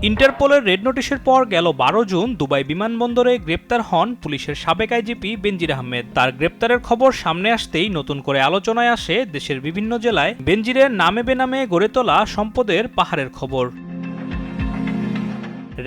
ইন্টারপোলের red নোটিশের পর গেল 12 জুন দুবাই বিমানবন্দরে গ্রেপ্তার হন পুলিশের সাবেক আইজিপি বেনজির আহমেদ। তার গ্রেপ্তারের খবর সামনে আসতেই নতুন করে আলোচনায় আসে দেশের বিভিন্ন জেলায় বেনজিরের নামে বেনামে গড়ে তোলা সম্পদের পাহাড়ের খবর।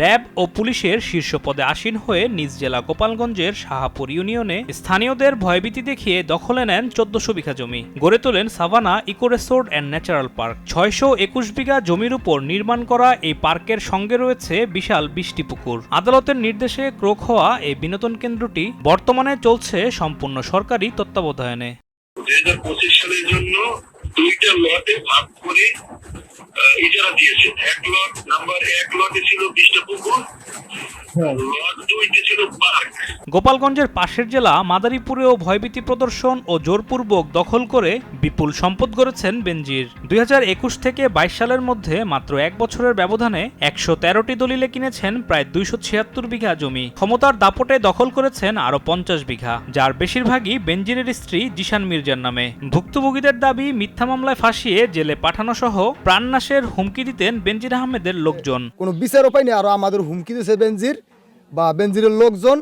র্যাব ও পুলিশের শীর্ষ পদে আসীন হয়ে নিজ জেলা গোপালগঞ্জের শাহাপুর ইউনিয়নে স্থানীয়দের ভয়ভীতি দেখিয়ে দখলে নেন 1400 বিঘা জমি, গড়ে তোলেন Savanna Eco Resort and Natural Park. 621 বিঘা জমির উপর নির্মাণ করা এই পার্কের সঙ্গে রয়েছে বিশাল 20টি পুকুর। আদালতের নির্দেশে ক্রোক হওয়া এই বিনোদন কেন্দ্রটি বর্তমানে চলছে সম্পূর্ণ সরকারি তত্ত্বাবধানে। 2025 সালের জন্য দুইটা লটে ভাগ করে ইজারা দিয়েছে। এক লট নাম্বার 1 লটে ছিল 20টা পুকুর, লট 2 ছিল পার্ক। গোপালগঞ্জের পাশের জেলা মাদারীপুরেও ভয়ভীতি প্রদর্শন ও জোরপূর্বক দখল করে বিপুল সম্পদ গড়েছেন বেনজির। 2021 থেকে 22 সালের মধ্যে মাত্র 1 বছরের ব্যবধানে 113টি দলিলে কিনেছেন প্রায় 276 বিঘা জমি। ক্ষমতার দাপটে দখল করেছেন আরও 50 বিঘা, যার বেশিরভাগই বেনজিরের স্ত্রী জিশান মির্জার নামে। ভুক্তভোগীদের দাবি মিথ্যা মামলায় ফাঁসিয়ে জেলে পাঠানো সহ প্রাণনাশের হুমকি দিতেন বেনজির আহমেদের লোকজন। কোনো বিচার উপায় নেই, আরো আমাদের হুমকি দিয়েছে বেনজির বা বেনজিরের লোকজন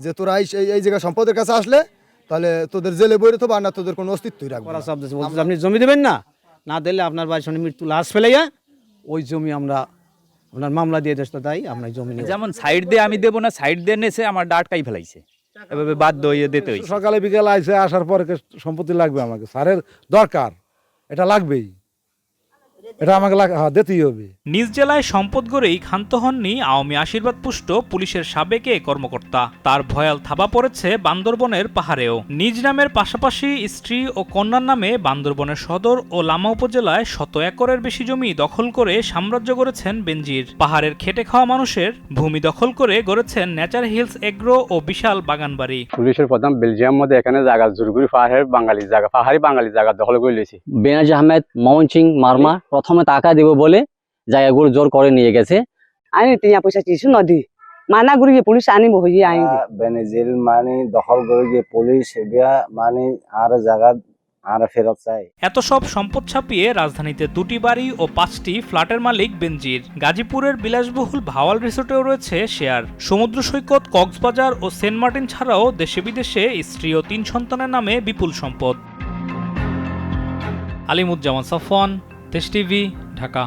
যে তোরা এই জায়গায় সম্পদের কাছে আসলে তাহলে তোদের জেলে বইরে তো বা না তোদের কোনো অস্তিত্বই রাখবে না। আপনি জমি দেবেন না, না দিলে আপনার বাড়ির সঙ্গে মৃত্যু লাশ ফেলাইয়া ওই জমি আমরা আপনার মামলা দিয়ে দেশ তাই আমরা জমি নেব। যেমন সাইড দিয়ে আমি দেবো না, সাইড দিয়ে নেছে আমার ডাটকাই ফেলাইছে, এভাবে বাধ্য হয়ে দিতে হয়েছে। সকালে বিকেলে আইসে আসার পরে সম্পত্তি লাগবে, আমাকে স্যারের দরকার, এটা লাগবেই, এটা আমাকে দিতেই হবে। নিজ জেলায় সম্পদ গড়েই ক্ষান্ত হননি আওয়ামী আশীর্বাদ পুষ্ট পুলিশের সাবেক এ কর্মকর্তা। তার ভয়াল থাবা পড়েছে বান্দরবনের পাহাড়েও। নিজ নামের পাশাপাশি স্ত্রী ও কন্যার নামে বান্দরবনের সদর ও লামা উপজেলায় 100 একরের বেশি জমি দখল করে সাম্রাজ্য গড়েছেন বেনজির। পাহাড়ের খেটে খাওয়া মানুষের ভূমি দখল করে গড়েছেন নেচার হিলস এগ্রো ও বিশাল বাগানবাড়ি। পুলিশের প্রধান বেলজিয়াম মধ্যে এখানে জায়গা জোরগুড়ি পাহাড়ের পাহাড়ি বাঙালি জায়গা দখল করে লিয়েছে। বেনাজি আহমেদ মমনসিং মার্মা প্রথমে টাকা দেব বলে জায়গাগুলো জোর করে নিয়ে গেছে। আইনি টিয়া পয়সা কিছু নদী মানা করি পুলিশ আনিব হয়ে আইন বেনজির মানে দখল করে গিয়ে পুলিশ মানে আর জায়গা আর ফেরত চাই। এত সব সম্পদ ছাপিয়ে রাজধানীতে 2টি বাড়ি ও 5টি ফ্ল্যাটের মালিক বেনজির। গাজীপুরের বিলাসবহুল ভাওয়াল রিসোর্টেও রয়েছে শেয়ার। সমুদ্র সৈকত, কক্সবাজার ও সেন্ট মার্টিন ছাড়াও দেশে বিদেশে স্ত্রী ও 3 সন্তানের নামে বিপুল সম্পদ। আলিমুজ্জামান সাফওয়ান, দেশ টিভি, ঢাকা।